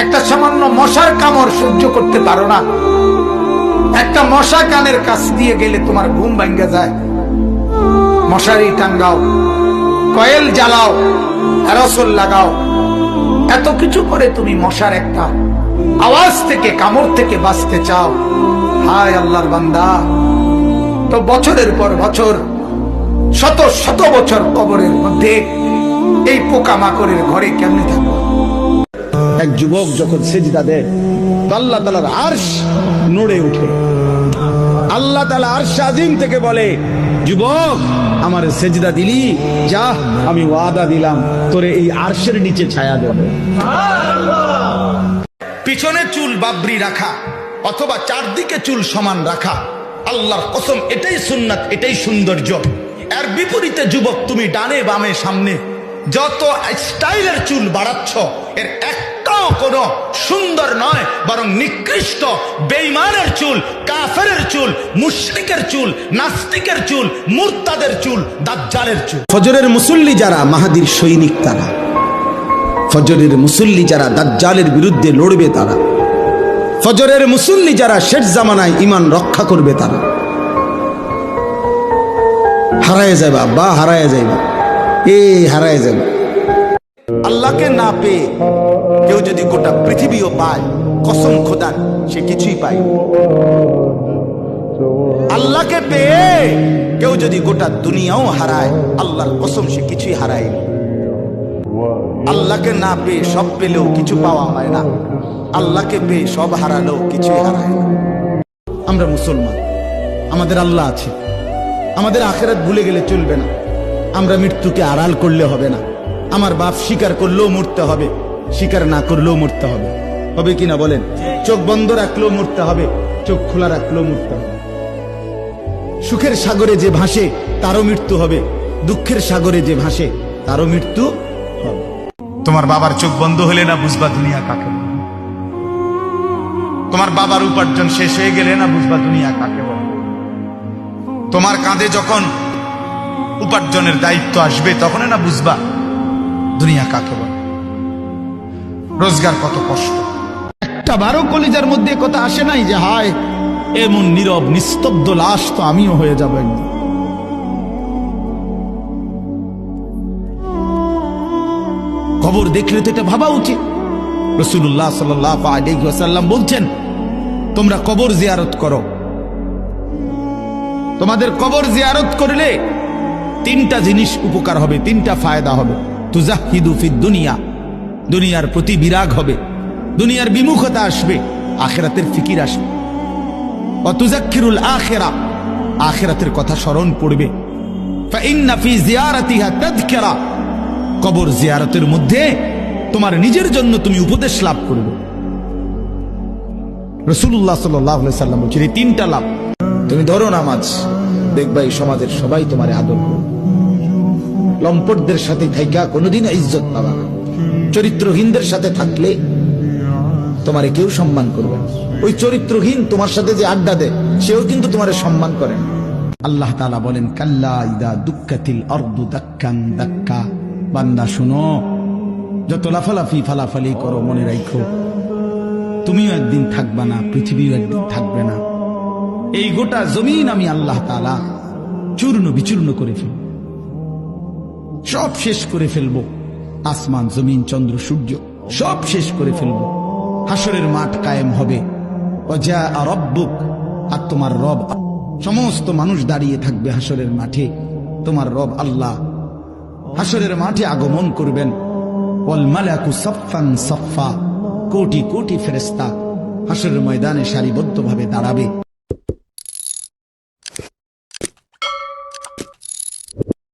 একটা সামান্য মশার কামড় সহ্য করতে পারো না। একটা মশা কানের কাছ দিয়ে গেলে তোমার ঘুম ভাঙ্গা যায়। মশারি টাঙ্গাও, কয়েল জ্বালাও, অ্যারোসল লাগাও, এত কিছু করে তুমি মশার একটা আওয়াজ থেকে, কামড় থেকে বাঁচতে চাও। হায় আল্লাহর বান্দা, তো বছরের পর বছর, শত শত বছর কবরের মধ্যে এই পোকামাকড়ের ঘরে কেমনে থাকবো? এক যুবক যখন সেজদা দেয়, আল্লাহ তাআলার আরশ নড়ে ওঠে। আল্লাহ তাআলা আরশ আজিম থেকে বলে, যুবক আমার সেজদা দিলি, যা আমি ওয়াদা দিলাম তোরে এই আরশের নিচে ছায়া দেব। পিছনে চুল বাবরি রাখা অথবা চারদিকে চুল সমান রাখা, আল্লাহর কসম এটাই সুন্নাত, এটাই সৌন্দর্য। এর বিপরীতে যুবক তুমি ডানে বামে সামনে যত স্টাইলের চুল বাড়াচ্ছ, এর একটাও কোনো সুন্দর নয়, বরং নিকৃষ্ট। বেঈমানের চুল, কাফেরের চুল, মুশরিকের চুল, নাস্তিকের চুল, মুরতাদের চুল, দাজ্জালের চুল। ফজরের মুসল্লি যারা মাহাদির সৈনিক তারা, ফজরের মুসল্লি যারা দাজ্জালের বিরুদ্ধে লড়বে তারা, ফজরের মুসল্লি যারা শেষ জামানায় ঈমান রক্ষা করবে তারা। হারায় যাবে আব্বা, হারায় যাবে, হারায় যাবে। আল্লাহকে না পেয়ে কেউ যদি গোটা পৃথিবীও পায়, কসম খোদার সে কিছুই পায়। আল্লাহকে পেয়ে কেউ যদি গোটা দুনিয়াও হারায়, আল্লাহর কসম সে কিছুই হারায়। আল্লাহকে না পেয়ে সব পেলেও কিছু পাওয়া হয় না, আল্লাহকে পেয়ে সব হারালেও কিছুই হারায় না। আমরা মুসলমান, আমাদের আল্লাহ আছে, আমাদের আখিরাত ভুলে গেলে চলবে না। আমরা মৃত্যুকে আড়াল করলে হবে না। আমার বাপ স্বীকার করলেও মরতে হবে, স্বীকার না করলেও মরতে হবে। হবে কিনা বলেন? চোখ বন্ধ রাখলেও মরতে হবে, চোখ খোলা রাখলেও মরতে হবে। সুখের সাগরে যে ভাসে তারও মৃত্যু হবে, দুঃখের সাগরে যে ভাসে তারও মৃত্যু হবে। তোমার বাবার চোখ বন্ধ হলে না বুঝবা দুনিয়া কাকে বলে। তোমার বাবার উপার্জন শেষ হয়ে গেলে না বুঝবা দুনিয়া কাকে বলে। তোমার কাঁধে যখন উপার্জনের দায়িত্ব আসবে তখন না বুঝবা দুনিয়া কাকে বলে, রোজগার কত কষ্ট। একটা বারো কলিজার মধ্যে কথা আসে নাই যে হায় এমন নীরব নিস্তব্ধ লাশ তো আমিও হয়ে যাব একদিন। কবর দেখলে তো এটা ভাবা উচিত। রাসূলুল্লাহ সাল্লাল্লাহু আলাইহি ওয়াসাল্লাম বলছেন, তোমরা কবর জিয়ারত করো। তোমাদের কবর জিয়ারত করলে তিনটা জিনিস উপকার হবে, তিনটা ফায়দা হবে। তুজাহিদু ফিদ দুনিয়া, দুনিয়ার প্রতি বিরাগ হবে, দুনিয়ার বিমুখতা আসবে, আখিরাতের ফিকির আসবে। ওয়া তুযাক্কিরুল আখিরা, আখিরাতের কথা স্মরণ পড়বে। ফা ইন্না ফি জিয়ারাতিহা তাযকিরা, কবর জিয়ারতের মধ্যে তোমার নিজের জন্য তুমি উপদেশ লাভ করবে। রাসূলুল্লাহ সাল্লাল্লাহু আলাইহি ওয়াসাল্লাম বলেছেন এই তিনটা লাভ। তুমি ধরো নামাজ, দেখবা এই সমাজের সবাই তোমার আদর করবে। লম্পটদের সাথে থাইকা কোনোদিন ইজ্জত পাবা না। চরিত্রহীনদের সাথে থাকলে তোমারে কেউ সম্মান করবে না। ওই চরিত্রহীন তোমার সাথে যে আড্ডা দেয় সেও কিন্তু তোমারে সম্মান করে না। আল্লাহ তাআলা বলেন, কাল্লা ইদা দুক্কাতিল আরদু দাক্কান দাক্কা। বান্দা শুনো, যত লাফালাফি ফালাফালি করো মনে রাখো তুমিও একদিন থাকবা না, পৃথিবীও একদিন থাকবে না। এই গোটা জমিন আমি আল্লাহ তাআলা চূর্ণ বিচূর্ণ করে ফেলব, সব শেষ করে ফেলবো। আসমান জমিন চন্দ্র সূর্য সব শেষ করে ফেলবো। হাসরের মাঠ কায়েম হবে। ওয়াজা রাব্বুক, আর তোমার রব, সমস্ত মানুষ দাঁড়িয়ে থাকবে হাসরের মাঠে। তোমার রব আল্লাহ হাসরের মাঠে আগমন করবেন। ওয়াল মালাকু সাফফান সাফফা, কোটি কোটি ফেরেশতা হাসরের ময়দানে সারিবদ্ধভাবে দাঁড়াবে।